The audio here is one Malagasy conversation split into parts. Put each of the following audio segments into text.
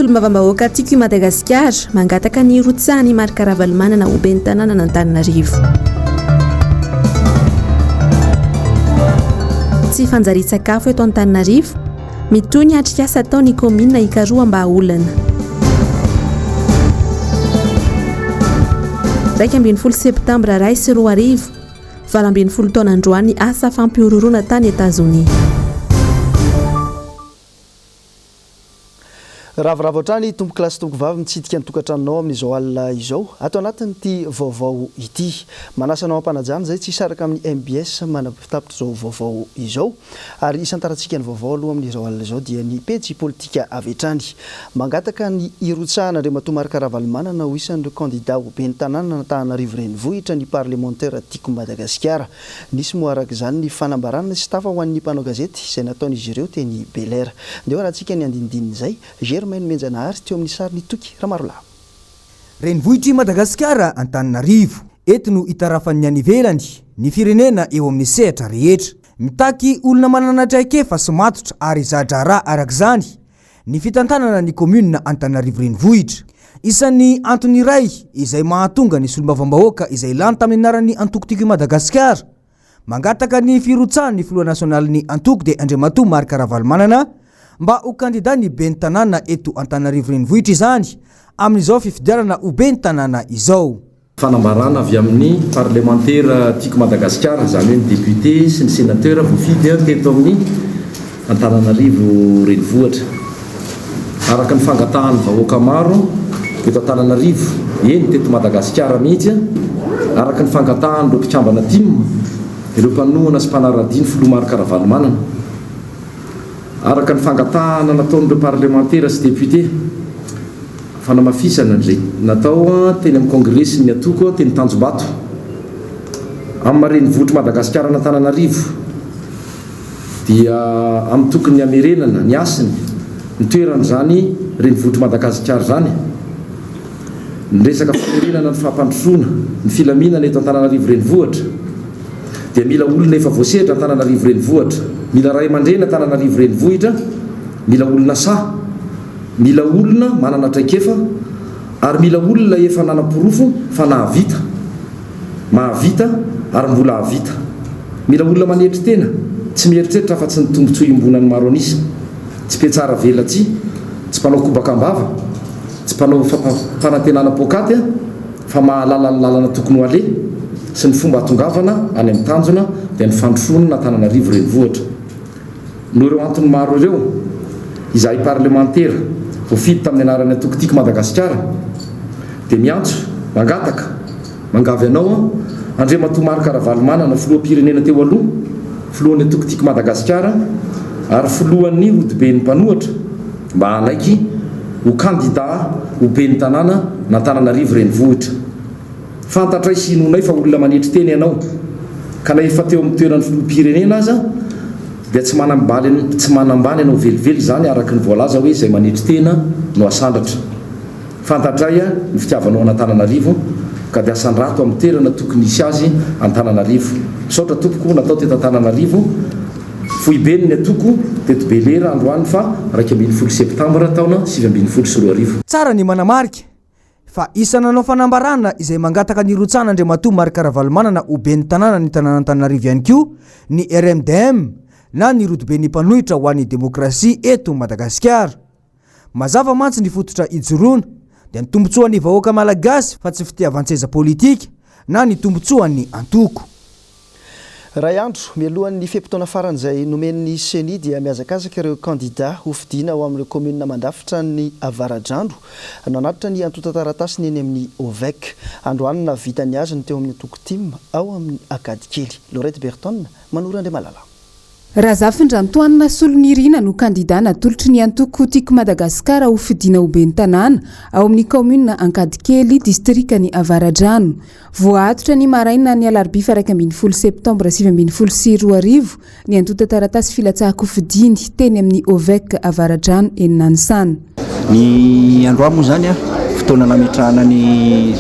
solomavambahoaka tiako i Madagasikara mangataka ny rotsahany marika ravalomanana ho ben'ny tanàna n'Antananarivo. Tsy fanjari-tsakafo eto Antananarivo mitohy ny atrikasa ataony komina ikaroa mba olana. 20 septambra 2024 20 taona androany asa fampiororona tany Etazonia. Ravoravo otrany tompo klasy tompo vavy mitsidika ny tokantranonao amin'izao alina izao atao anatin'ity vaovao ity. Manasanao ampanajana zay tsy saraka amin'ny MBS manapitapitra izao vaovao izao ary isantarantsika ny vaovao aloha amin'izao alina izao dia ny pejy politika avy hatrany. Mangataka ny irotsahana Andriamatoa Marc Ravalomanana ho isan'ireo candidat ho ben'ny tanàna n'Antananarivo renivohitra ny parlementaire tiako Madagasikara. Nisy moa arak'izany ny fanambarana sy tafa ho an'ny mpanao gazety izay nataon'izy ireo teny Belair. Ndeo rahantsika ny andinindininy izay Germaine Menjanahary teo amin'ny sary nitoky Ramarola. Renivohitry Madagasikara Antananarivo eto no itarafan'ny any ivelany ny firenena eo amin'ny sehatra rehetra. Mitaky olona manana traikefa sy matotra ary zadrara arak'izany ny fitantanana ny commune Antananarivo renivohitra. Isan'ny antony iray izay mahatonga ny solombavam-bahoaka izay lany tamin'ny anaran'ny antoko tiako Madagasikara mangataka ny firotsahany ny filoha nasionalin'ny antoko de Andriamatoa Marc Ravalomanana mba ho candidat ny ben'ny tanàna eto Antananarivo renivohitra izany amin'izao fifidianana ho ben'ny tanàna izao. Fanambarana avy amin'ny parlementaire tiako Madagasikara izany hoe ny député sy ny sénateur voafidy teto amin'ny Antananarivo renivohitra. Araka ny fangatahan'ny vahoaka maro eto Antananarivo eny teto Madagasikara mihitsy araka ny fangatahan'ireo mpikambana tim ireo mpanohana sy mpanara-diny filoha Marc Ravalomanana. Araka ny fangatahana nataon'ireo parlementaire sy député fanamafisana nzay natao teny amin'ny congrès ny atoko teny Tanjombato amin'ny renivohitra Madagasikara n'Antananarivo dia amin'ny tokony amerenana ny asiny ny toerana zany renivohitra Madagasikara zany ny resaka famerenana ny fahampandrosoana ny filaminana eto Antananarivo renivohitra dia mila olona efa voasehatra Antananarivo renivohitra, mila ray aman-dreny Antananarivo renivohitra, mila olona sa, mila olona manana traikefa ary mila olona efa nanam-porofo fa nahavita mahavita ary mbola havita. Mila olona manetry tena tsy mieritreritra fa tsy ny tombontsoa imbonany maro anisa, tsy petsara velatsy, tsy mpanao kobakambava, tsy mpanao fanantenana pokaty fa mahalala ny lalana tokony ho ale sy ny fomba atongavana any amin'ny tanjona dia ny fandrosoana Antananarivo renivohitra. No ireo antony maro ireo izay parlementaire voafidy tamin'ny anaran'ny antoko tiako Madagasikara dia miantso mangataka mangavy anao Andriamatoa Marc Ravalomanana filoham-pirenena teo aloha filohan'ny antoko tiako Madagasikara ary filohan'ny odiben'ny mpanohatra mba hanaiky ho candidat ho ben'ny tanàna n'Antananarivo renivohitra. Fantatray sy nonay fa olona manetry teny ianao ka na efa teo amin'ny toeran'ny filoham-pirenena aza dia tsy manambany ianao velively zany araka ny voalaza hoe izay manetry tena no asandratra. Fantatray ny fitiavanao an'Antananarivo ka dia asandrato amin'ny toerana tokony isy azy Antananarivo. Misaotra tompoko natao teto Antananarivo fohibeny ny atoko teto Belair androany fa 20 septambra taona 2024. Tsara ny manamarika fa isananao fanambarana izay mangataka ny rotsahana Andriamatoa Marc Ravalomanana ho ben'ny tanàna ny tanàna Antananarivo ihany koa ny RMDM na ny rodoben'ny mpanohitra ho an'ny demokrasia eto Madagasikara. Mazava mantsy ny fototra ijoroana dia ny tombotsoan'ny vahoaka malagasy fa tsy fitiavan-tseza politika na ny tombotsoan'ny antoko. Ray andro mialohan'ny fepitaona farany izay nomen'ny CENI dia miazakazaka ireo candidat ho fidiana ao amin'ireo commune mandafitra ny Avaradrandro nanatitra ny antota-taratasy ny eny amin'ny OVEC. Androany navita ny azy ny teo amin'ny antoko tim ao amin'ny Akadikely. Laurette Berton manoro Andre Malala. Razafindramtoanina solonirina no candidat natolotry ny antoko tiako Madagasikara ho fidiana ho ben'ny tanàna ao amin'ny commune Ankadikely distrikany Avaradrano. Voatotra ny maraina ny alarobia fa 20 septambra 2024 ny antota-taratasy filatsahako fidiny teny amin'ny OVEC Avaradrano eny Nanisana. Ny androany moa zany fotoana nametrahana ny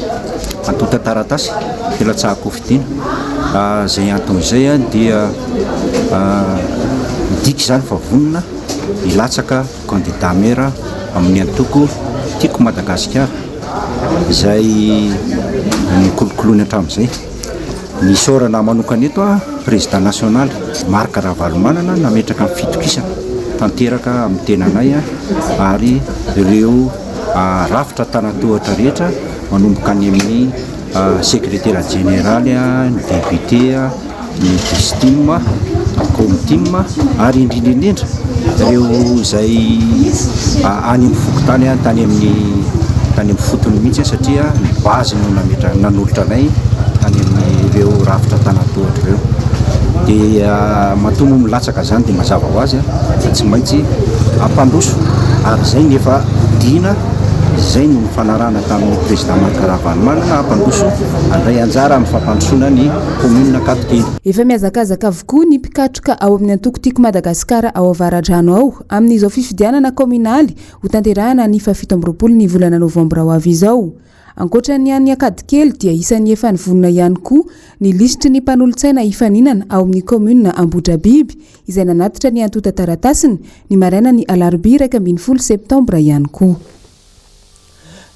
antota-taratasy filatsahako fidina zay antony izay dia diky zany fa vonona ilatsaka candidat maire amin'ny antoko tiako Madagasikara izay nikolokoloany hatramin'izay. Ny sorana manokana eto président national Marc Ravalomanana nametraka amin'ny fitokisana tanteraka amin'ny tenanay ary ireo rafitra tanatohatra rehetra manomboka ny amin'ny secrétaire général, ny député, ny distim, comtim ary indrindra ireo izay any amin'ny fokotany tany amin'ny fotony mihitsy satria ny base no nanolotra anay tany amin'ireo rafitra tanatohatra ireo. Dia matomo milatsaka zany dia mazava ho azy tsy maintsy ampandroso ary zay nefa dina izay no mifanarana tamin'ny président Marc Ravalomanana ampandroso andray anjara amin'ny fampandrosoana ny commune Katikely. Efa miazakazaka avokoa ny mpikatroka ao amin'ny antoko tiako Madagasikara ao Avaradrano ao amin'izao fifidianana kominaly ho tanterahana ny 17 ny volana Novambra ho avy izao. Ankoatran'ny any Katikely dia isan'ny efa nivonona ihany koa ny lisitry ny mpanolontsaina hifaninana ao amin'ny commune Ambodrabiby izay nanatitra ny antota taratasiny ny maraina ny alarobia 20 septambra ihany koa.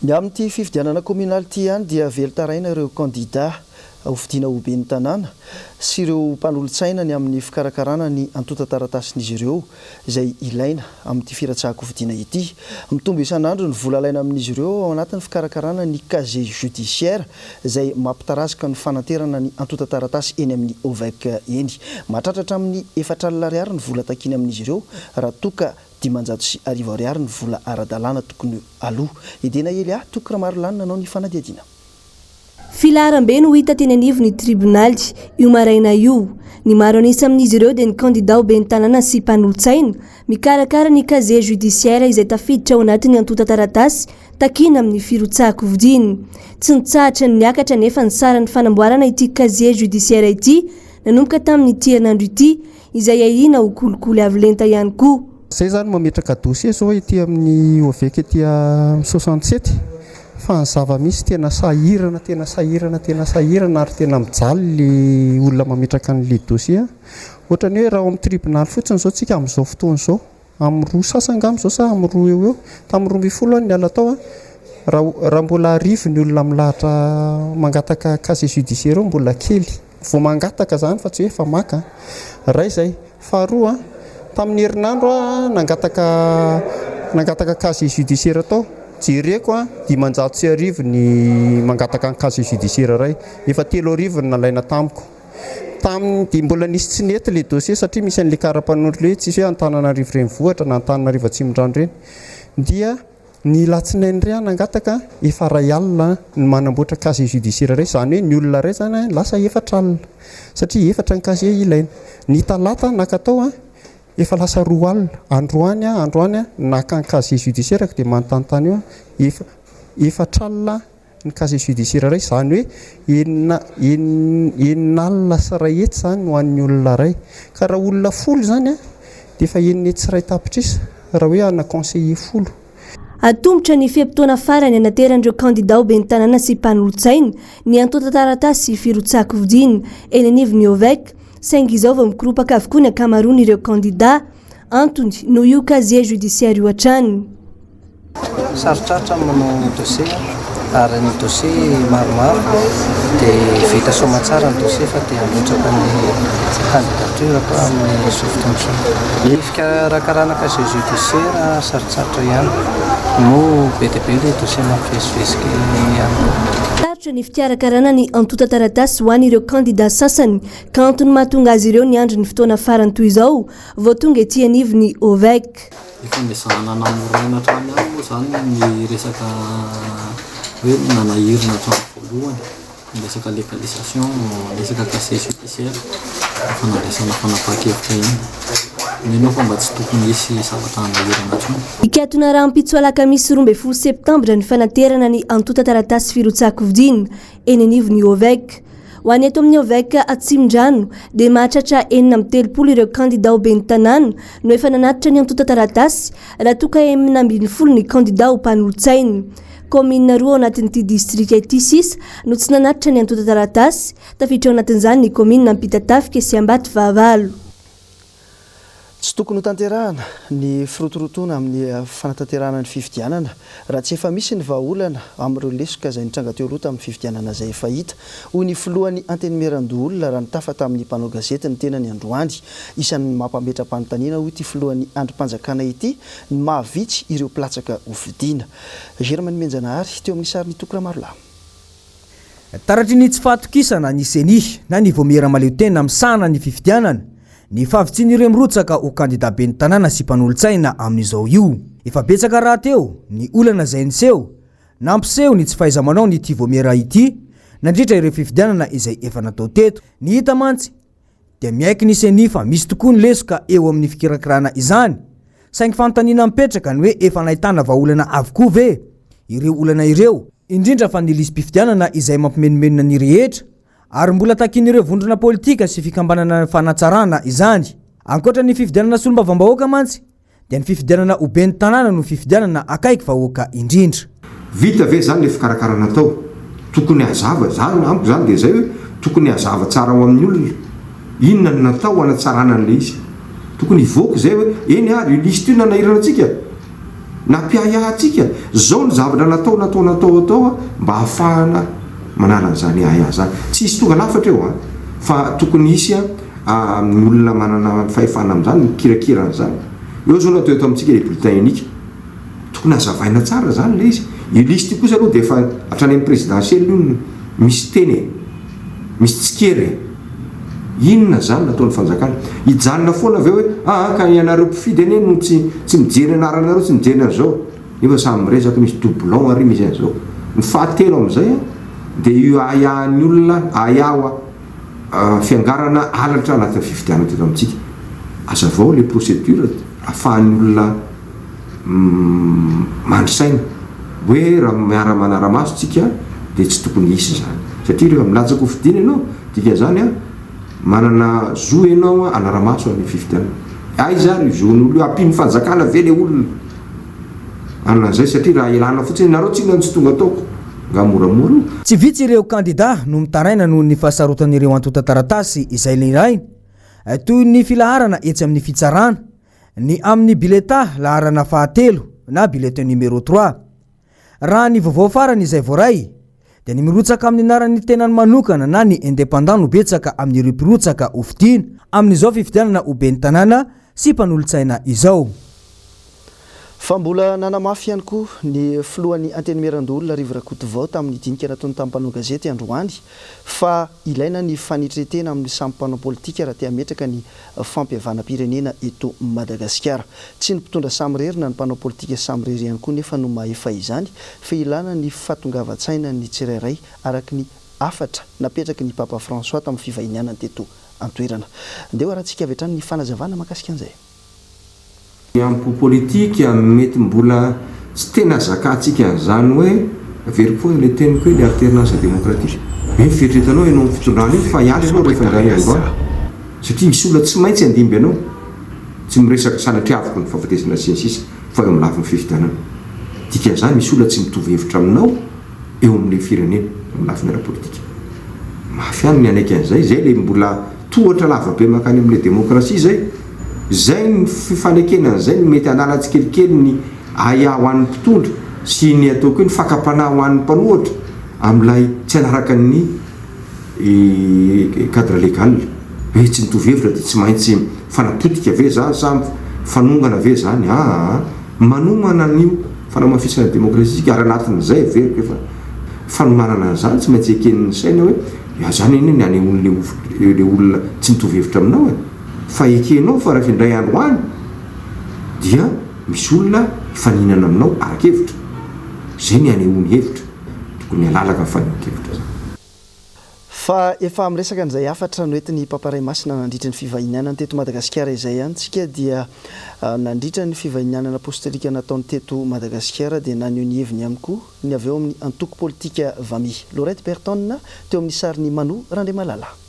Ny amin'ity fifidianana communal ity ihany dia velotaraina ireo candidat hofidiana ho ben'ny tanàna sy ireo mpanolontsaina ny amin'ny fikarakarana ny antota taratasin'izy ireo izay ilaina amin'ity firatsahako hofidiana ity. Mitombo isan'andro ny vola alaina amin'izy ireo ao anatin'ny fikarakarana ny casier judiciaire izay mampitarasika ny fananterana ny antota taratasy eny amin'ny OVEC eny. Mahatratratra amin'ny 4,000 ariary ny vola takiny amin'izy ireo raha toka 500 ariary ny vola ara-dalàna tokony aloha. Edena ely tokony maro lanina nanao ny fanadihadiana. Filaharam-be no hita teny anivo ny tribonaly io maraina io. Ny maro anisa amin'izy ireo dia ny candidat ho ben'ny tanàna sy mpanolontsaina mikarakara ny casier judiciaire izay tafiditra ao anatin'ny antota taratasy takina amin'ny firotsahako vidiny. Tsy nitsahatra ny niakatra nefa ny sara ny fanamboarana ity casier judiciaire ity nanomboka tamin'ny tianandro ity izay ahina ho kolikoly avy lenta ihany koa. Zay zany mametraka dossier zao ety amin'ny OVEC ety 67 fa ny zava-misy tena sahirana ary tena mijaly le olona mametraka an'le dossier. Ohatra ny hoe raha amin'ny tribunal fotsiny zao tsika amin'izao fotoana zao amin'ny 2 sasangam zao sa amin'ny 2 eo tamin'ny 12 ny ala tao raha mbola arivo ny olona milahatra mangataka casier judiciaire mbola kely vao mangataka zany fa tsy hoe fa maka ray zay. Faharoa tamin'ny herinandro nangataka casier judiciaire tao jereko 500 ny mangataka casier judiciaire ray efa 3 ny nalaina tamiko dia mbola nisy tsy nety le dossier satria misy an'le karapanondro le tsisy hoe Antananarivo renivohitra na Antananarivo Atsimondrano reny. Dia ny latsinainy ray nangataka efa ray alina ny manamboatra casier judiciaire ray zany hoe ny olona ray zany lasa 4 alina satria 4 ny casier ilaina. Ny talata nakatao efa lasa 2 alina androany naka ny casier judiciaire dia manontanytany eo 4 alina ny casier judiciaire ray zany hoe enina sy ray hetsy zany no an'ny olona ray ka raha olona 10 zany dia efa enina hetsy ray tapitrisa raha hoe ana conseiller 10. Atombotra ny fiam-potoana farany anateran'ireo candidat ho ben'ny tanàna sy mpanolontsaina ny antota taratasy firotsahako vidiny eny anivon'ny OVEC saingy izao vao mikoropaka avokoa ny ankamaroany ireo candidat antony no io casier judiciaire io hatrany. Sarotratra manao dossier ary ny dossier maromaro dia vita somatsara ny dossier fa dia amotraka ny candidature koa amin'ny sofotoana. Ny fikarakarana casier judiciaire sarotratra ihany no be dia be ilay dossier mampivezivezika ihany. Sarotra ny fikarakarana ny antota taratasy ho an'ireo candidat sasany ka antony mahatonga azy ireo ny andro ny fotoana farany toy izao vao tonga ety anivon'ny OVEC. Fandesana namoraina hatrany ao moa zany ny resaka hoe nanahirina hatrany voalohany ny resaka légalisation, resaka casier judiciaire fanandraisana fanapahan-kevitra iny. Mino fa mba tsy tokony hisy zavatra nanahirana hatrany. Ikatona raha ampitso alakamisy 12 septambra ny fanaterana ny antota taratasy firotsahako vidiny eny anivon'ny OVEC. Ho any eto amin'ny OVEC Atsimondrano dia mahatratra 430 ireo candidat ho ben'ny tanàna no efa nanatitra ny antota taratasy raha toka 70 ny candidat ho mpanolontsaina. Commune 2 ao anatin'ity district ity 6 no tsy nanatitra ny antota taratasy tafiditra ao anatin'izany ny commune Ampitatafika sy Ambatovavalo. tsy tokony ho tanterahana ny firotorotona amin'ny fanatanterahana ny fifidianana raha tsy efa misy ny vahaolana amin'ireo lesoka izay nitranga teo aloha tamin'ny fifidianana izay efa hita hoy ny filohan'ny antenymeran-doolona raha nitafa tamin'ny mpanao gazety ny tena ny androany isan'ny mampametra-panontaniana hoy ity filohan'ny androm-panjakana ity ny mahavitsy ireo platsaka hofidiana Germaine Menjanahary teo amin'ny sary ny tokona maro lahy taratry ny tsy fahatokisana ny seni na ny voamiera maleo tena misahana ny fifidianana ny fahavitsin'ireo mirotsaka ho kandida be ny tanàna sy mpanolo-tsaina amin'izao io efa betsaka raha teo ny olana izay niseho nampiseho ny tsy fahaiza-manao ny ity voamiera ity nandritra ireo fifidianana izay efa natao teto ny hita mantsy dia miaiky ny seni fa misy tokoa ny lesoka eo amin'ny fikirakirana izany saingy fanontaniana mipetraka ny hoe efa nahitana vahaolana avokoa ve ireo olana ireo indrindra fa ny lisym-pifidianana izay mampimenomenona ny rehetra ary mbola takin'ireo vondrona politika sy fikambanana fanatsarana izany ankoatra ny fifidianana solombavam-bahoaka mantsy dia ny fifidianana ho ben'ny tanàna no fifidianana akaiky vahoaka indrindra vita ve zany le fikarakarana tao tokony hazava zany amiko zany dia zay hoe tokony hazava tsara ho amin'ny olona inona ny natao anatsarana an'le izy tokony hivoaka zay hoe eny ary lisy toy nanahirana antsika nampiahiahy antsika zao ny zavatra natao mba hahafahana manala an'izany ahiahy zany tsy isy tonga lafatra eo fa tokony isy ny olona manana fahefana amin'izany mikirakira an'izany eo zao natao eto amintsika le bulletin unika tokony hazavaina tsara zany le izy ilisy ty kosa aloha dia efa hatrany amin'ny présidentielle io misy teny misy tsikere inona zany nataon'ny fanjakana hijanona foana aveo hoe ka ianareo mpifidy eny no tsy mijery anaranareo tsy mijery an'izao nefa samy miresaka misy doublon ary misy an'izao ny fahatelo amin'izay dia io ahiahan'ny olona ahiaho fiangarana alatra anatin'ny fifidianana teto amintsika azavao le procédure ahafahan'ny olona mandrisaina hoe raha miara-manara-maso tsika dia tsy tokony isy zany satria rehefa milatsaka ho fidiana ianao dikan'izany manana zo ianao anara-maso amin'ny fifidianana zary zon'olo io ampimy fanjakana ve le olona anan'izay satria raha ilana fotsiny nareo tsinany tsy tonga ataoko nga moramora tsy vitsy ireo kandida no mitaraina noho ny fahasarotan'ireo antota-taratasy izay lehilainy toy ny filaharana etsy amin'ny fitsarana ny amin'ny bileta laharana fahatelo na biletin numéro 3 raha ny vaovao farany izay voaray dia ny mirotsaka amin'ny anaran'ny tenany manokana na ny indépendant no betsaka amin'ireo mpirotsaka hofidiana amin'izao fifidianana ho ben'ny tanàna sy mpanolo-tsaina izao fa mbola nanamafy ihany koa ny filohan'ny antenymeran-doolona Rivirakotovao tamin'ny dinika nataony tamin'ny mpanao gazety androany fa ilaina ny fanitretena amin'ny samy mpanao politika raha tia metraka ny fampihavana-pirenena eto Madagasikara tsy ny mpitondra samyrerina ny mpanao politika samyrery ihany koa nefa no mahefa izany fa ilana ny fahatongavan-tsaina ny tsirairay araky ny afatra napetraky ny Papa François tamin'ny fivahinianana teto antoerana ndeo rahantsika avy hatrany ny fanazavana makasika an'izay ampo politika mety mbola tsy tena zakantsika an'izany hoe veripo le teniko hoe le alternance démocratique fieritretanao ianao amin'ny fitondrana iny fa hialy ianao rehefa indray androany satria misy olona tsy maintsy andimby ianao tsy miresaka sanatriaviko ny fahafatesana sensisa fa eo amin'ny lafin'ny fifidianana dikan'izany misy olona tsy mitovy hevitra aminao eo amin'le firenena amin'ny lafin'ny ara-politika mafy any ny anaiky an'izay zay le mbola tohatra lavabe makany amin'le démocratie zay ny fifanekena zay ny mety anala tsikelikely ny ahiahy ho an'ny mpitondra sy ny ataoko hoe ny fakapanahy ho an'ny mpanohatra amin'ilay tsy anaraka ny cadre légal hoe tsy mitovy hevitra dia tsy maintsy fanapotika ve zany samy fanongana ve zany manomana an'io fanamafisana démocratie ary anatin'izay veriko efa fanomanana an'izany tsy maintsy eken'ny saina hoe zany iny ny anehoan'le le olona tsy mitovy hevitra aminao fa ekenao fa raha indray androany dia misy olona hifaninana aminao arak-hevitra zay ny anehoany hevitra tokony alalaka fanina-kevitra zany fa efa amiresaka an'izay afatra noetiny paparay masina nandritra ny fivahinianana teto Madagasikara izay antsika dia nandritra ny fivahinianana apostolika nataony teto Madagasikara dia naneo ny heviny ihany koa ny avy eo amin'ny antoko politika vami Laurette Berton teo amin'ny sariny Mano Randriamalala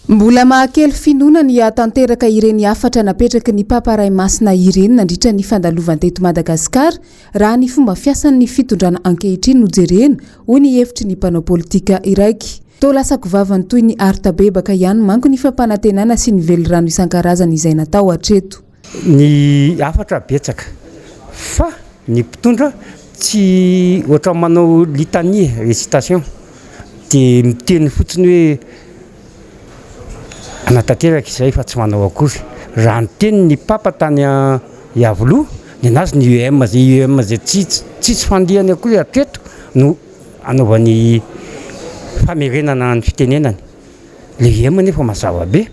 mbola mahakely finoana ny atanteraka ireny afatra napetraky ny paparay masina ireny nandritra ny fandalovany teto Madagasikara raha ny fomba fiasan'ny fitondrana ankehitriny no jerena hoy ny hevitry ny mpanao politika iraiky to lasako vavany toy ny artabebaka ihany manko ny fampanantenana sy ny velorano isan-karazany izay natao hatreto ny afatra betsaka fa ny mpitondra tsy ohatra manao litanie récitation dia miteny fotsiny hoe anatanteraka izay fa tsy manao akory raha ny teny ny papa tany iavoloha ny anazy ny UM zay tsisy fandihany akory atreto no anaovan'ny famerenana ny fitenenany le UM nefa mazava be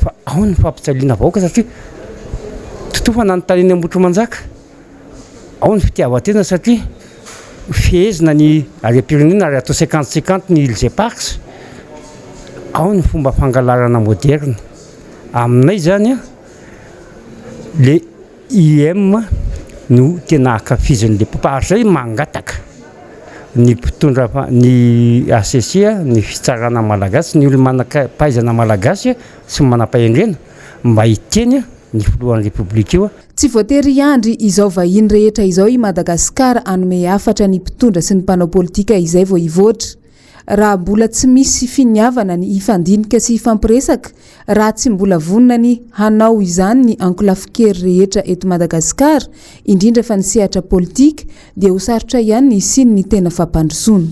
fa ao ny fampitsaliana vahoaka satria totofa nanontaniany ambotro manjaka ao ny fitiavan-tena satria fehezina ny arem-pirenena ary atao 50-50 ny Ilse Parks ao ny fomba fangalarana moderna aminay zany le UM no tena akafizin'le papa zay mangataka ny mpitondra ny ACC ny fitsarana malagasy ny olo manam-pahaizana malagasy sy manam-pahendrena mba hiteny ny filohan'ny repoblika io tsy voatery andry izao vahiny rehetra izao i Madagasikara anome afatra ny mpitondra sy ny mpanao politika izay vao hivoatra raha mbola tsy misy finiavana ny ifandinika sy ifampiresaka raha tsy mbola vonina ny hanao izany ny ankolafikery rehetra eto Madagasikara indrindra fa ny sehatra politika dia ho sarotra ihany ny siny ny tena fampandrosoana.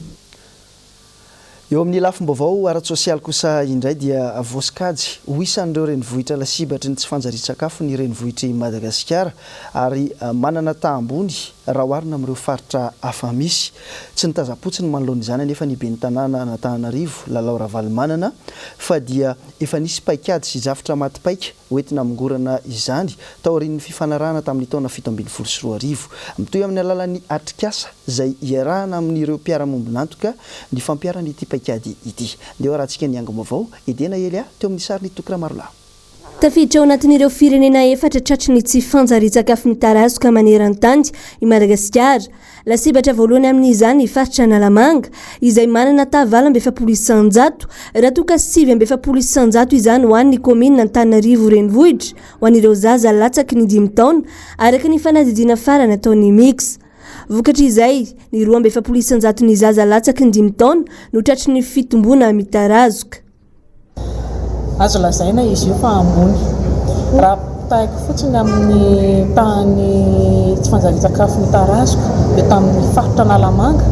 Eo amin'ny lafim-baovao ara-tsosialy kosa indray dia vosikajy ho isan'ireo renivohitra lasibatry ny tsy fanjarian-tsakafo ny renivohitry Madagasikara ary manana tahambony raha oharina amin'ireo faritra hafa misy tsy nitazapotsiny manoloana izany nefa ny ben'ny tanàna Antananarivo Lalao Ravalomanana fa dia efa nisy paikady sy zafitra maty paika hoentina mingorana izany tao aorian'ny fifanarahana tamin'ny taona 2024 mitoy amin'ny alalan'ny atrikasa izay iarahana amin'ireo mpiara-mombonantoka ny fampiarana ity paikady ity. Ndeha rahantsika ny angom-baovao edena Elia teo amin'ny sary ny Tokra Marola. Tafiditra ao anatin'ireo firenena efatra tratry tsy fanjarian-tsakafo mitarazoka maneran-tany i Madagasikara. Lasibatra voalohany amin'izany ny faritra Analamanga izay manana tavalambe 700 raha toa ka 700 izany ho an'ny komina Antananarivo renivohitra ho an'ireo zaza latsaky ny 5 taona araka ny fanadidiana farany ataon'ny mix. Vokatra izay ny 200 ny zaza latsaky ny 5 taona no tratry ny fitombona mitarazoka. Azo lazaina izy io fa ambony raha tahaka fotsiny amin'ny tany tsy fanjarian-tsakafo mitarazoka dia tamin'ny faritra Analamanga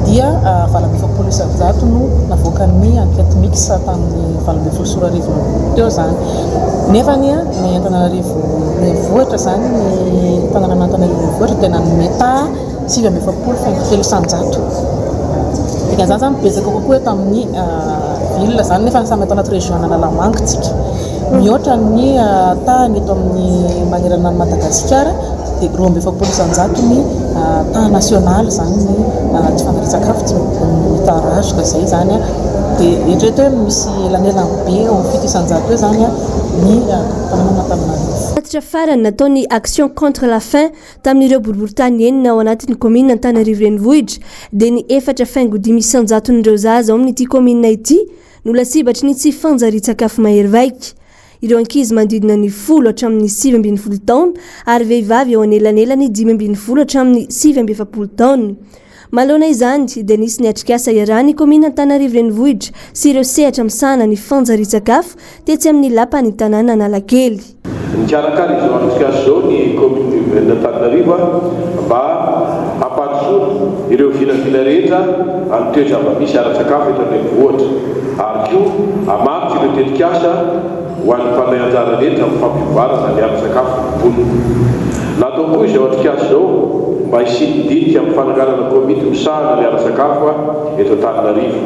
dia valabefapolo isan-jato no navoakan'ny enquête mix tamin'ny valabefapolo sy roa arivo teo zany nefa ny Antananarivo renivohitra zany ny tanàna Antananarivo renivohitra dia nanome taha 7,3 dikan'izany zany betsaka kokoa tamin'ny ville zany nefa samy atao anaty région Analamanga tsika mihoatra ny taha ny eto amin'ny manerana ny Madagasikara dia 2,7 ny taha nasionaly zany ny tsy fanjarian-tsakafo tsy mitarazoka zay zany dia eritrereto hoe misy lanelana be eo amin'ny 700 eo zany ny tanàna Antananarivo. Fatitra farany nataony action contre la faim tamin'ireo boriboritany enina ao anatin'ny komina Antananarivo renivohitra dia ny 4,500 n'ireo zaza ao amin'ity komina ity no lasibatry ny tsy fanjarian-tsakafo mahery vaika. Ireo ankizy mandidina ny 10 hatramin'ny 9 taona ary vehivavy eo anelanelany 15 hatramin'ny 20 taona. Malona izany dia nisy ny atrikasa iarahany komina Antananarivo renivohitra sy ireo sehatra misahana ny fanjarian-tsakafo tetsy amin'ny lapany tanàna Analakely. Nikarakara izao atrikasa izao ny komina Antananarivo mba hampandrosoana ireo vinavina rehetra amin'ny toe-java-misy ara-tsakafo eto an-drenivohitra ary koa hamaritra ireo tetikasa ho an'ny mpanday anjara rehetra amin'ny fampivoarana ny ara-tsakafo mponina. Natao koa izao atrikasa izao mba hisidindinika amin'ny fananganana komity misahana ny ara-tsakafo eto Antananarivo.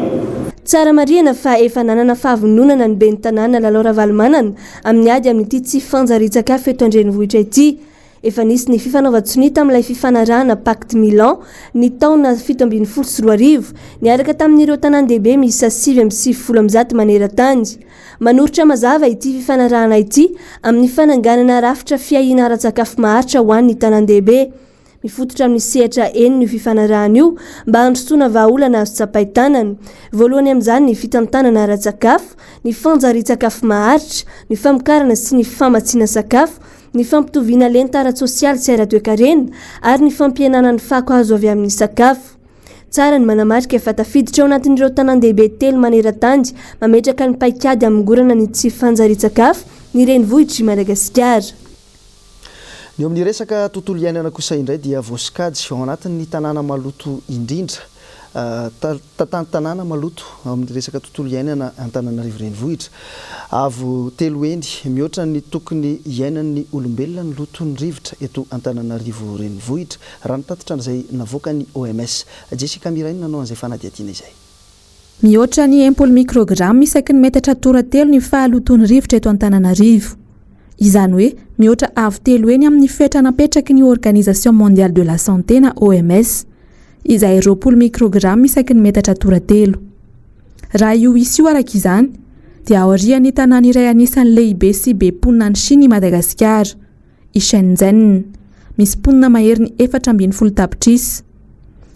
Tsara marihana fa efa nanana fahavononana ny ben'ny tanàna Lalao Ravalomanana amin'ny ady amin'ity tsy fanjarian-tsakafo eto an-drenivohitra ity. Efa nisy ny fifanaovan-tsony tamin'ilay fifanarahana Pacte Milan ny taona 2024 niaraka tamin'ireo tanan-dehibe miisa 7,7 maneran-tany. Manoritra mazava ity fifanarahana ity amin'ny fananganana rafitra fiahiana ara-tsakafo maharitra ho an'ny tanan-dehibe. Mifototra amin'ny sehatra enina io fifanarahana io mba handrosoana vahaolana azo tsapaitanana. Voalohany amin'izany ny fitantanana ara-tsakafo, ny fanjarian-tsakafo maharitra, ny famokarana sy ny famatsiana sakafo, ny fampitoviana lenta ara-tsosialy sy ara-toekarena ary ny fampihenana ny fako azo avy amin'ny sakafo. Tsara ny manamarika fa tafiditra ao anatin'ireo tanan-dehibe 3 maneran-tany mametraka ny paikady amin'ny gorana ny tsy fanjarian-tsakafo ny renivohitry Madagasikara. ny amin'ny resaka tontolo iainana kosa indray dia vosikady ao anatin'ny tanàna maloto indrindra tanàna maloto amin'ny resaka tontolo iainana Antananarivo renivohitra avo telo eny mihoatra ny tokony iainan'ny olombelona ny lotony rivotra eto Antananarivo renivohitra raha nitatitra an'izay navoaka ny OMS. Jessica Mirainy nanao an'izay fanadihadiana izay. Mihoatra ny 1 microgramme isaky ny metatra toratelo ny fahalotony rivotra eto Antananarivo. Izany hoe mihoatra avo telo eny amin'ny fetranapetraky ny Organisation Mondiale de la Santé na OMS izay 20 microgramme isaky ny metatra toratelo. Raha io isy io araka izany dia aorian'ny tanàna iray anisan'ny lehibe sy be mponina ny Chine i Madagasikara, i Shenzhen, misy mponina maherin'ny 4.0 tapitrisa.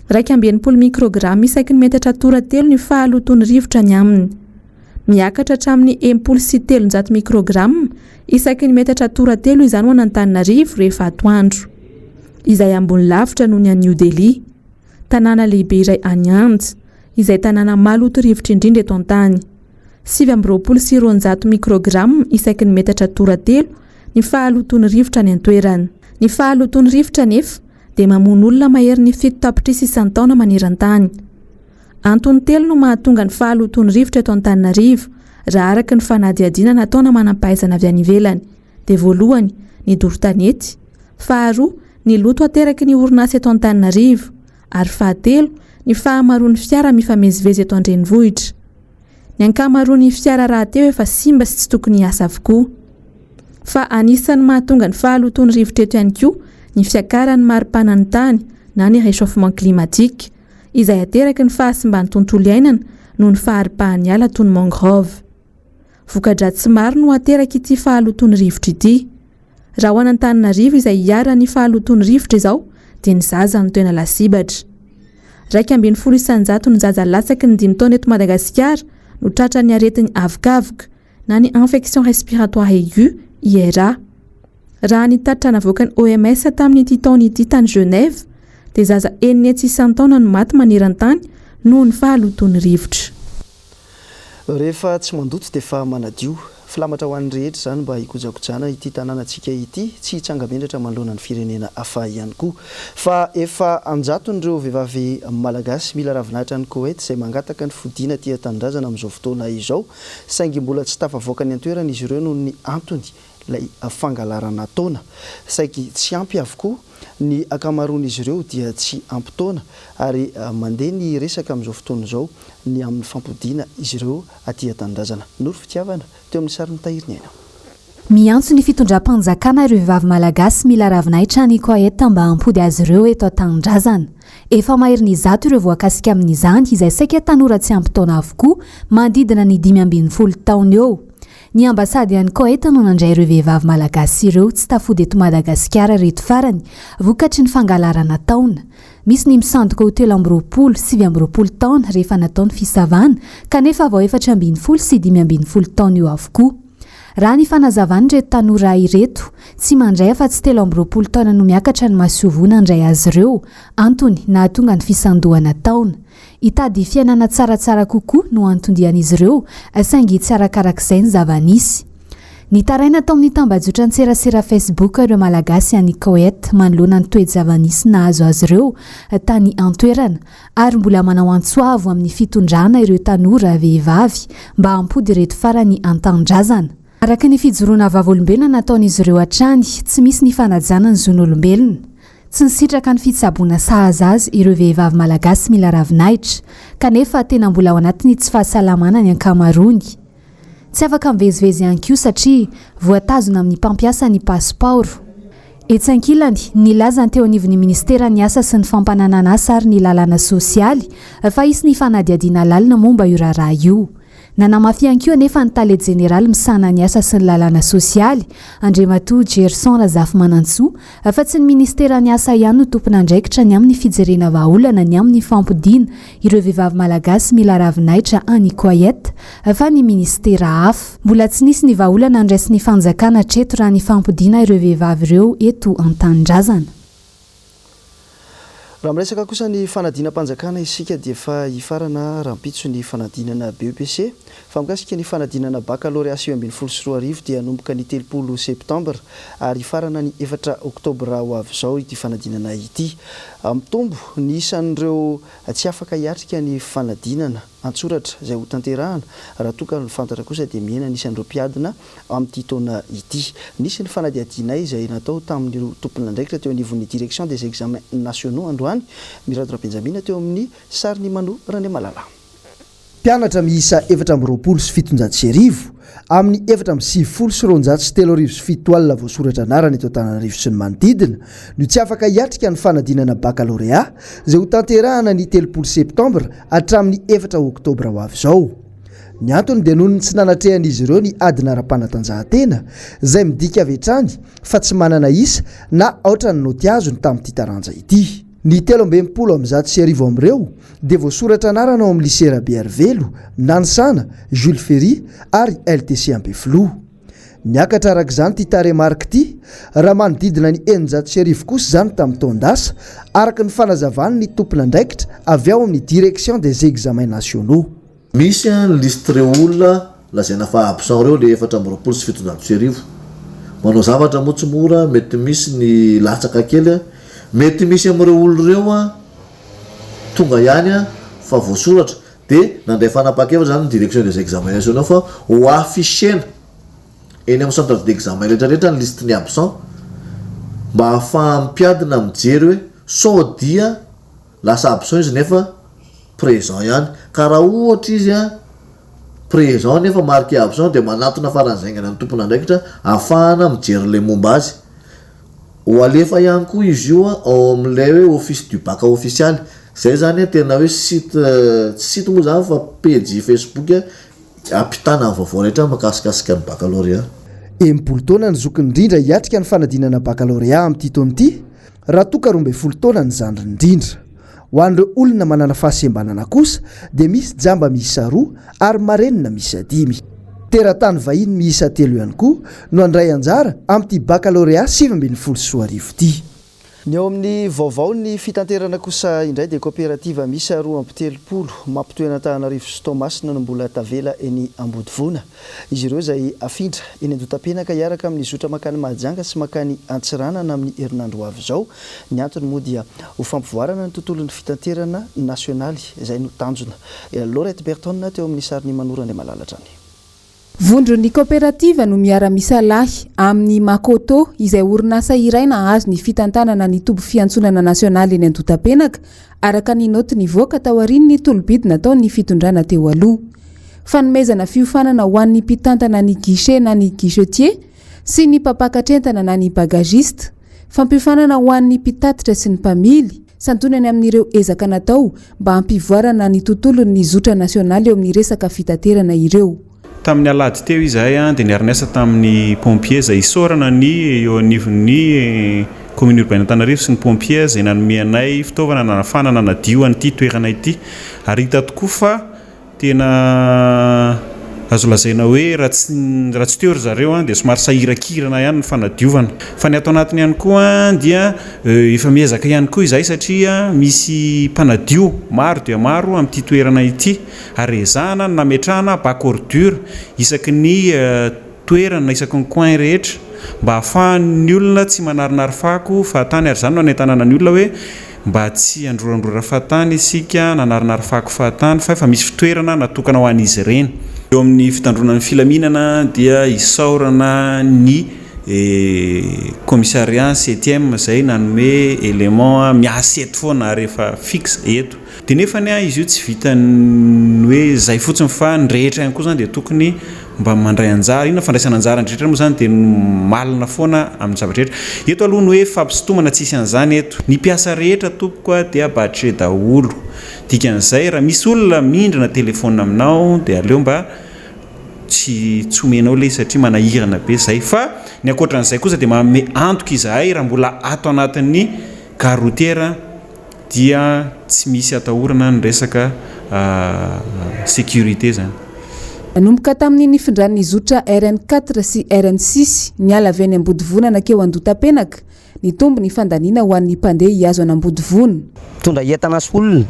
2.0 microgramme isaky ny metatra toratelo ny fahalotony rivotra ny aminy. Miakatra hatramin'ny 1.3 microgramme isaky ny metatra toratelo izany ho an'Antananarivo rehefa atoandro. Izay ambony lavitra noho ny an'i New Delhi, tanàna lehibe iray any Inde, izay tanàna maloto rivotra indrindra eto an-tany. 7.0 microgramme isaky ny metatra toratelo ny fahalotony rivotra ny antoerana. Ny fahalotony rivotra nefa dia mamono olona maherin'ny 7 tapitrisa isan-taona maneran-tany. Antony telo no mahatonga ny fahalotony rivotra eto Antananarivo raha araka ny fanadihadiana nataona manam-pahaizana avy any ivelany. Dia voalohany, ny doro-tanety, faharoa, ny loto ateraky ny orinasa eto Antananarivo, ary fahatelo, ny fahamaroan'ny fiara mifamezivezy eto an-drenivohitra. Ny ankamaroan'ny fiara rahateo efa simba sy tsy tokony hiasa avokoa. Fa anisan'ny mahatonga ny fahalotony rivotra eto ihany koa ny fiakaran'ny maripana ny tany na ny réchauffement climatique izay ateraky ny fahasimban'ny tontolo iainana noho ny faharipahan'ny ala toy ny mangrove. Voka-dratsy maro no ateraky ity fahalotony rivotra ity. Raha ho an'Antananarivo izay hiara-ny fahalotony rivotra izao dia ny zaza no tena lasibatra. 2.0 isan-jato ny zaza latsaky ny 5 taona eto Madagasikara no tratra ny aretin'ny avokavoka na ny infection respiratoire aiguë IRA. Raha ny tatra navoaka ny OMS tamin'ity taona ity tany Genève dia zaza 9 isan-taona no maty maneran-tany noho ny fahalotony rivotra. Rehefa tsy mandoto dia fa manadio. Filamatra ho an'ny rehetra izany mba hikojakojana ity tanànantsika ity, tsy hitsangabendratra manoloana ny firenena hafa ihany koa. Fa efa anjaton'ireo vehivavy malagasy mila ravinahitra ny Koweït izay mangataka ny fodiana tia tanindrazana amin'izao fotoana izao, saingy mbola tsy tafavoaka ny antoerana izy ireo noho ny antony ilay fangalarana taona. Saingy tsy ampy avokoa ny akamaroan'izy ireo dia tsy ampy taona ary mandeha ny resaka amin'izao fotoana izao ny amin'ny fampodiana izy ireo aty tanindrazana. Noro fitiavana teo amin'ny sary nitahiriny aina. Miantso ny fitondram-panjakana ireo vehivavy malagasy mila ravinahitra ny Koweït mba hampody azy ireo eto tanindrazana. Efa maherin'ny zato ireo voakasika amin'izany izay saika tanora tsy ampy taona avokoa mandidina ny 15 taona eo. Ny ambasady any Koweït no nandray ireo vehivavy malagasy ireo tsy tafody eto Madagasikara reto farany vokatry ny fangalarana taona. Misy ny misandoka ho 3 sy 20 taona rehefa nataony fisavana kanefa vao 4 sy 15 taona eo avokoa. Raha ny fanazavany reto tanora ireto tsy mandray fa tsy 13 taona no miakatra ny mahasoavona andray azy ireo antony nahatonga ny fisandohana taona. Hitady fiainana tsaratsara kokoa no antondian'izy ireo saingy tsy arakarak'izay ny zava-nisy. Ny taraina tao amin'ny tambajotra ny serasera Facebook ireo malagasy any Koweït manoloana ny toe-java-nisy nahazo azy ireo tany antoerana ary mbola manao antsoavo amin'ny fitondrana ireo tanora vehivavy mba hampody reto farany an-tanindrazana. Araka ny fijoroana vavolombelona nataon'izy ireo hatrany tsy misy ny fanajana ny zon'olombelona. Tsy nisitraka ny fitsaboana sahazazy ireo vehivavy malagasy mila ravinahitra kanefa tena mbola ao anatiny tsy fahasalamana ny ankamaroany. Tsy afaka mivezivezy ihany koa satria voatazona amin'ny mpampiasa ny pasiporo. Etsy ankilany nilazany teo anivon'ny ministera ny asa sy ny fampananana asa ary ny lalàna sosialy fa isy ny fanadihadiana lalina momba io raharaha io. Nanamafy ihany koa anefa ny talety jeneraly misana ny asa sy ny lalàna sosialy Andriamatoa Gerson Razafy-Manantsoa fa tsy ny ministera ny asa ihany no tompona andraikitra ny amin'ny fijerena vahaolana ny amin'ny fampodiana ireo vehivavy malagasy mila ravinahitra any Koweït fa ny ministera hafa. Mbola tsy nisy ny vahaolana andraisy ny fanjakana treto raha ny fampodiana ireo vehivavy ireo eto an-tanindrazana. raha miresaka kosa ny fanadinam-panjakana isika dia efa hifarana rampitso ny fanadinana BEPC fa mikasika ny fanadinana baccalauréat 2024 dia nomboka ny 30 septambra ary hifarana ny 4 oktobra ho avy izao ity fanadinana ity. Mitombo ny isan'ireo tsy afaka hiatrika ny fanadinana antsoratra izay ho tanterahana raha toka ny fantatra kosa dia miena ny isan'ireo mpiadina amin'ity taona ity. Nisy ny fanadihadiana izay natao tamin'ny tompona ndraikitra teo anivon'ny direction des examens nationaux androany Miradra Benjamina teo amin'ny Sariny Mano Ranemalala. Mpianatra miisa 427 amin'ny 473 voasoratra anarana eto Antananarivo sy ny manodidina no tsy afaka hiatrika ny fanadinana baccalauréat izay ho tanterahana ny 30 septambra hatramin'ny 4 oktobra ho avy izao. Ny antony dia noho ny tsy nanatrehan'izy ireo ny adina ara-panatanjahantena izay midika avy hatrany fa tsy manana isa na ohatrany noty azony tamin'ity taranja ity. Ny 13 amin'ireo dia voasoratra anarana ao amin'ny lycée Rabia Arvelo, Nanisana, Jules Ferry ary LTC Ambefilo. Niakatra arak'izany ity taremarika ity raha manodidina ny 900 kosa izany tamin'ny taondasa araka ny fanazavany ny tompona ndraikitra avy ao amin'ny direction des examens nationaux. Misy ny listreo olona lazaina fa absent reo le 427 manao zavatra moa tsy mora, mety misy ny latsaka kely, mety misy amin'ireo olona ireo tonga ihany fa voasoratra dia nandray fanapakevitra zany ny direction des examens nationaux fa ho affichena eny amin'ny centre d'examen rehetrarehetra ny liste ny absent mba ahafahan'ny mpiadina mijery hoe sao dia lasa absent izy nefa présent ihany, ka raha ohatra izy présent nefa marqué absent dia manatona faran'zaingana ny tompona ndraikitra ahafahana mijery le momba azy. Ho alefa ihany koa izy io ao amin'ilay hoe office du bac officiel, zay zany tena hoe site moa zany fa page Facebook ampitana amin'ny vaovao rehetra makasikasika ny baccalauréat. Enimpolo taona ny zoky indrindra hiatrika ny fanadinana baccalauréat amin'ity taona ity raha toa 12 taona ny zandry indrindra. Ho an'ireo olona manana fahasembanana kosa dia misy jamba miisa 2 ary marenina miisa 5. Teratany vahiny miisa 3 ihany koa no andray anjara amin'ity baccalauréat 2024 ity. Ny eo amin'ny vaovao ny fitanterana kosa indray dia coopérative miisa 2 mampitoena Antananarivo sy Toamasina no mbola tavela eny Ambodivona. Izy ireo izay afindra eny Andotapenaka hiaraka amin'ny zotra makany Mahajanga sy makany Antsiranana amin'ny herinandro ho avy izao. Ny antony moa dia ho fampivoarana ny tontolon'ny fitanterana nasionaly izay no tanjona. Laurette Berton teo amin'ny Sariny Mano Ranemalala. Vondro ny coopérative no miara-misalahy amin'ny Makoto izay orinasa iray nahazo ny fitantanana ny tobo fiantsonana nasionaly eny Andotapenaka araka ny noty nivoaka tao aorian'ny tolobidy natao ny fitondrana teo aloha. Fanomezana fiofanana ho an'ny mpitantana ny guichet na ny guichetier sy ny mpapakatrentana na ny bagagiste, fampiofanana ho an'ny mpitatitra sy ny mpamily, santonany amin'ireo ezaka natao mba hampivoarana ny tontolon'ny zotra nasionaly eo amin'ny resaka fitaterana ireo. Tamin'ny alady teo izahay dia niara-niasa tamin'ny pompier izay isorana ny eo anivon'ny commune urbaine Antananarivo sy ny pompier izay nanome anay fitaovana nanafana nadio an'ity toerana ity, ary hita tokoa fa tena azo lazaina hoe raha tsy teo ry zareo dia somary sahirakirana ihany ny fanadiovana. Fa ny atao anatiny ihany koa dia efa miezaka ihany koa izahay satria misy mpanadio maro dia maro amin'ity toerana ity, ary ezahana nametrahana bac ordure isaky ny toerana isaky ny coin rehetra mba ahafahan'ny olona tsy manarinary fako fahatany, ary izany no anentanana ny olona hoe mba tsy androrandrora fahatany isika nanarinary fako fahatany fa efa misy fitoerana natokana ho an'izy ireny. Eo amin'ny fitandronan'ny filaminana dia isaorana ny commissariat 7e izay nanome élément miasa eto foana rehefa fixe eto. Dia nefa izy io tsy vitany hoe zay fotsiny fa ny rehetra ihany koa zany dia tokony mba mandray anjara. Ina fandraisana anjara ny rehetra moa zany dia malina foana amin'ny zavatra rehetra. Eto aloha ny hoe fampisintomana tsisy an'izany eto. Ny mpiasa rehetra tompoko dia batre daholo. Dikan'izay raha misy olona mindrana telefona aminao dia aleo mba tsy omenao le satria manahirana be zay. Fa ny ankoatran'izay kosa dia manome antoka izahay raha mbola ato anatin'ny gare routière dia tsy misy atahorana ny resaka sécurité zany. Nanomboka tamin'ny nifindran'ny zotra RN4 sy RN6 niala avy any Ambodivona nakeo Andotapenaka ny tombo ny fandaniana ho an'ny mpandeha hiazo anambody vony tondra entana sy olona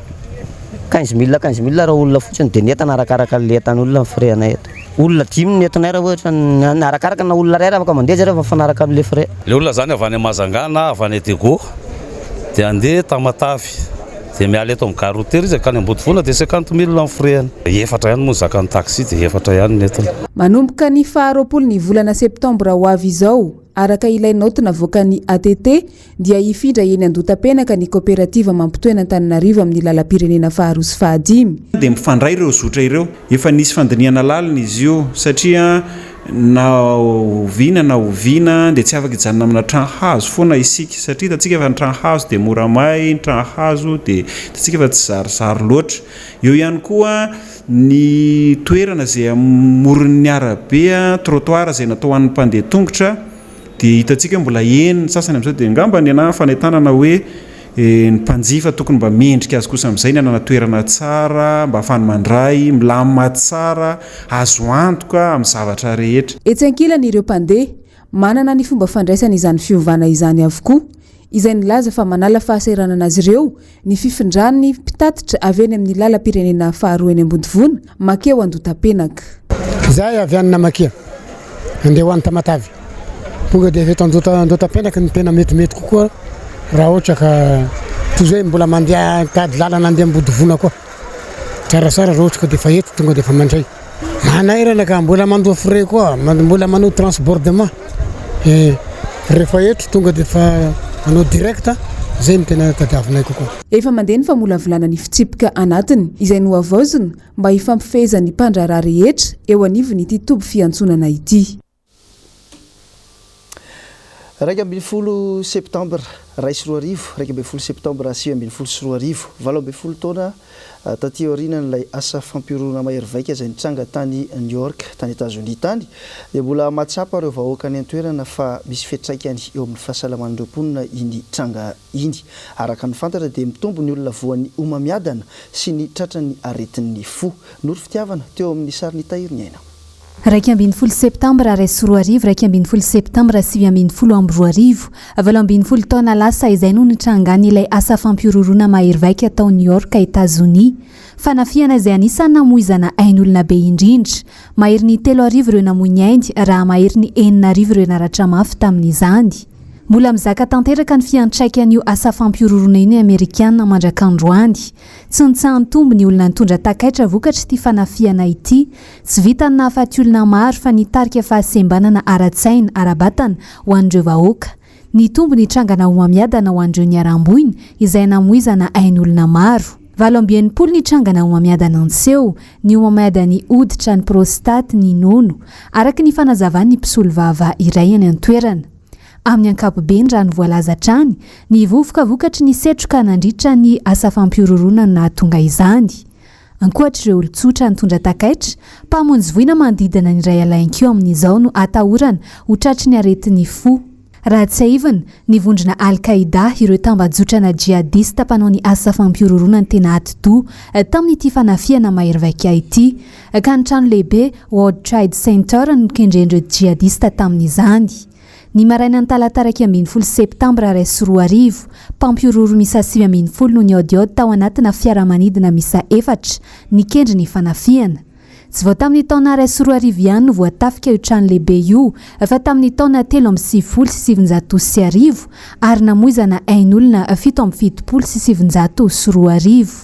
15 000 raha olona fotsiny dia ny entana arakaraka le entan'olona ny frais-na eto olona 10 ny entanay raha ohatra arakaraka na olona ray afaka mandeha zay rehefa fanaraka amin'le frais le olona zany avy any Mazanga na avy any Dego dia andeha Tamatavy dia miala eto amin'ny garotery izy akany ambody vona dia 50 000 amin'ny frais-ny efatra ihany moa zakany taxi dia efatra ihany ny entana manomboka ny 20 ny volana septambra ho avy izao araka ilay notina voaka ny ATT dia hifindra eny Andotapenaka ny kooperativa mampitoena Antananarivo amin'ny lalam-pirenena faharoa sy fahadimy dia mifandray ireo zotra ireo efa nisy fandiniana lalina izy io satria na oviana dia tsy afaka hijanona amina trano hazo foana isika satria tatsika efa ny trano hazo dia mora may ny trano hazo dia tatsika efa tsy zarizary loatra eo ihany koa ny toerana zay amoron'ny arabe trottoir zay natao an'ny mpandeha tongotra dia hitantsika mbola eny sasany amin'izao dia ngamba ny ana fanentanana hoe ny mpanjifa tokony mba mendrika azy kosa amin'izay ny anana toerana tsara mba ahafahany mandray milamina tsara azo antoka amin'ny zavatra rehetra etsy ankilany ireo mpandeha manana ny fomba fandraisana izany fiovana izany avokoa izay nilaza fa manala fahasahiranana azy ireo ny fifindrany mpitatitra avy eny amin'ny lalam-pirenena faharoa eny Ambodivona makeo Andotapenaka zay avy any Namakea andeha ho any Tamatavy tonga dia eto Andotapenaka ny tena metimety kokoa raha ohatra ka toy izay mbola mandeha tady lalana andeha Ambodivona koa tsaratsara raha ohatra ka dia efa eto tonga dia efa mandray manahirana ka mbola mandoa frais koa mbola manao transbordement rehefa eto tonga dia efa manao directa zay ny tena tadiavinay kokoa efa mandeha ny famolavolana ny fitsipika anatiny izay no avaozina mba hifampifehezan'ny mpandraraha rehetra eo anivony ity tobo fiantsonana ity 12 septambra 12 septambra 12 12 taona taty aorianan'ilay asa fampiorona mahery vaika izay nitranga tany New York tany États-Unis tany dia mbola mahatsapa ireo vahoaka ny antoerana fa misy fiantraikany eo amin'ny fahasalaman'ireo mponina iny tranga iny araka ny fantatra dia mitombo ny olona voan'ny omamiadana sy ny tratrany aretin'ny fo nory fitiavana teo amin'ny sary ny tahiriny aina 12 septambra 12 septambra 12 20 taona lasa izay no nitrangany ilay asa fampiororona mahery vaika tao New York États-Unis fanafiana izay anisany namoizana ain'olona be indrindra mahery ny 3 ireo namoiny aindy raha mahery ny 4 ireo naratra mafy tamin'izany mbola mizaka tanteraka ny fiantraikan'io asa fampiororona iny Amerikana mandrak'androany tsy nitsahany tombo ny olona nitondra takaitra vokatra ity fanafiana ity tsy vitany nahafaty olona maro fa nitarika fahasembanana ara-tsaina ara-batana ho an'ireo vahoaka ny tombo nitrangana omamiadana ho an'ireo niaramboiny izay namoizana ain'olona maro 17 nitrangana omamiadana anseho ny omamiadany hoditra ny prostate ny nono araka ny fanazavany ny mpisolo vava iray any an-toerana amin'ny ankapobeny raha ny voalaza trany ny vovoka vokatry ny setroka nandritra ny asa fampiororona nahatonga izany ankoatra ireo olon-tsotra nitondra takaitra mpamonjy voina manodidina ny ray alain-kio amin'izao no atahorana ho tratry ny aretin'ny fo raha tsy aivana ny vondrona Al-Qaïda ireo tambajotrana jihadista mpanao ny asa fampiororona ny tena atidoha tamin'ity fanafiana mahery vaika ity ka ny trano lehibe World Trade Center no kendrendreo jihadista tamin'izany ny maraina ny talataraiky 12 septambra 20 mpampiororo misa 70 no niodiody tao anatina fiaramanidina misa 4 nikendry ny fanafiana tsy vao tamin'ny taona 20 ihany no voatafika io trano lehibe io fa tamin'ny taona 7 ary namoizana ain'olona 7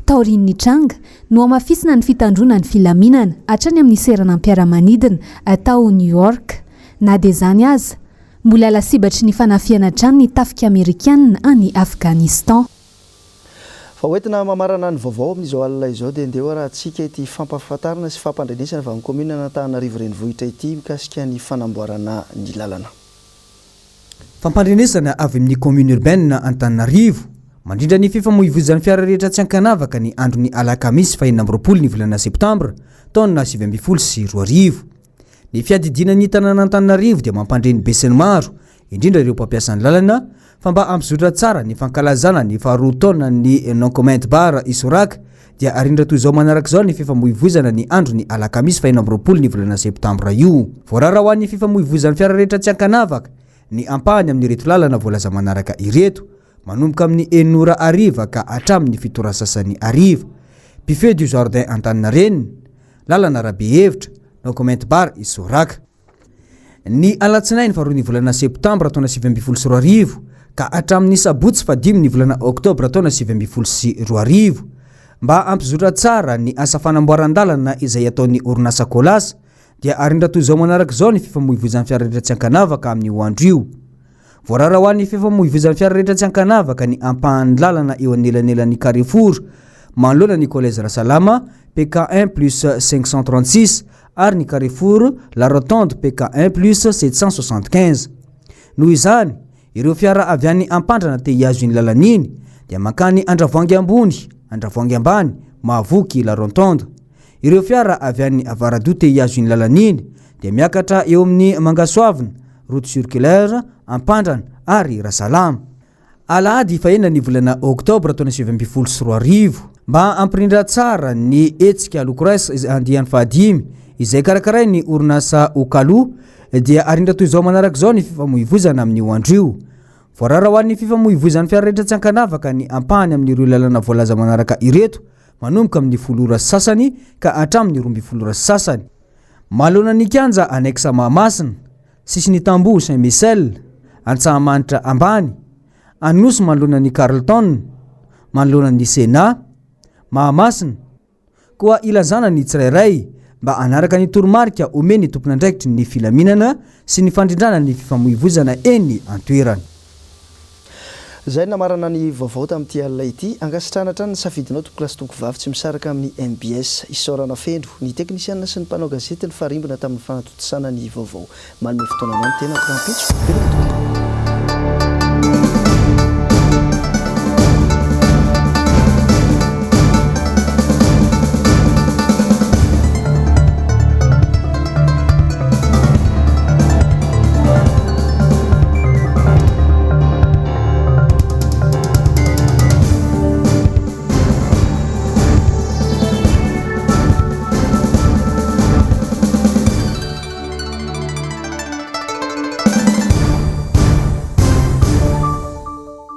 taorin'ny tranga no amafisina ny fitandrona ny filaminana hatrany amin'ny serana mpiaramanidina atao New York na dia zany aza mbola lasibatry ny fanafiana trano ny tafika Amerikana any Afghanistan fa hoentina mamarana ny vaovao amin'izao alina izao dia andeha raha antsika ity fampahafantarana sy fampandrenesana avy amin'ny komina Antananarivo renivohitra ity mikasika ny fanamboarana ny lalana fampandrenesana avy amin'ny commune urbaine Antananarivo mandrindra ny fifamoivoizan'ny fiara rehetra tsy ankanavaka ny andro ny alakamisy 20 ny volana septambra taona 2020 ny fiadidina ny tanàna Antananarivo dia mampandreny besiny maro indrindra ireo mpampiasa ny lalana fa mba ampizodra tsara ny fankalazana ny faharoa taona ny non-comment bar Isoraka dia arindra toy izao manaraka izao ny fifamoivoizana ny andro ny alakamisy 20 ny volana septambra io voarara ho an'ny fifamoivoizan'ny fiara rehetra tsy ankanavaka ny ampahany amin'ny reto lalana voalaza manaraka ireto manomboka amin'ny 900 ariva ka hatramin'ny 7 sasany ariva buffet du jardin Antaninarenina lalana Rabe Hevitra no comment bar Isoraka ny alatsinainy faharoa ny volana septambra taona 2024 ka hatramin'ny sabotsy fadimy ny volana oktobra taona 2024 mba ampizotra tsara ny asa fanamboaran-dalana izay ataon'ny orinasa Kolasa dia arindra toy izao manaraka izao ny fifamoivoizan'ny fiara rehetra tsy ankanavaka amin'ny hoandro io. Voarara ho an'ny fifamoivoizan'ny fiara rehetra tsy ankanavaka ny ampahan'ny lalana eo anelanelan'ny Carrefour manoloana ny Collège Rasalama PK1 plus 536 ary ny Carrefour La Rotonde PK1 plus 775. Noho izany ireo fiara avy any ampandrana te hiazo iny lalana iny dia mankany Andravoangy ambony, Andravoangy ambany, Mahavoky La Rotonde. Ireo fiara avy any Avaradoa te hiazo iny lalana iny dia miakatra eo amin'ny Mangasoavina, route circulaire, Ampandrana ary Rasalama. Alahady fahenina ny volana oktobra taona 2024 mba ampirindra tsara ny etsika alokorasa andiany fahadimy izay karakaray ny orinasa Okalo dia arindra toy izao manaraka izao ny fifamoivozana amin'ny hoandro io. Voarara ho an'ny fifamoivozan'ny fiara rehetra tsy ankanavaka ny ampahany amin'ireo lalana voalaza manaraka ireto manomboka amin'ny 10 sasany ka hatramin'ny 12 sasany. Mahalona ny kianja Annexa Mahamasina, sisiny Tamboho Saint-Michel, Antsahamanitra ambany, Anosy manoloana ny Carleton, manoloana ny Sena, Mahamasina, koa ilazana ny tsirairay mba anaraka ny toromarika omeny tompon'andraikitry ny filaminana sy ny fandrindrana ny fifamoivozana eny antoerana. Zay namarana ny vaovao tamin'ity alina ity angasitrana hatrany ny safidinao tokolasy tongovavy tsy misaraka amin'ny MBS Isorana Fendo ny teknisianina sy ny mpanao gazety ny farimbona tamin'ny fanatontosana ny vaovao manome fotoana anao ny tena trampitso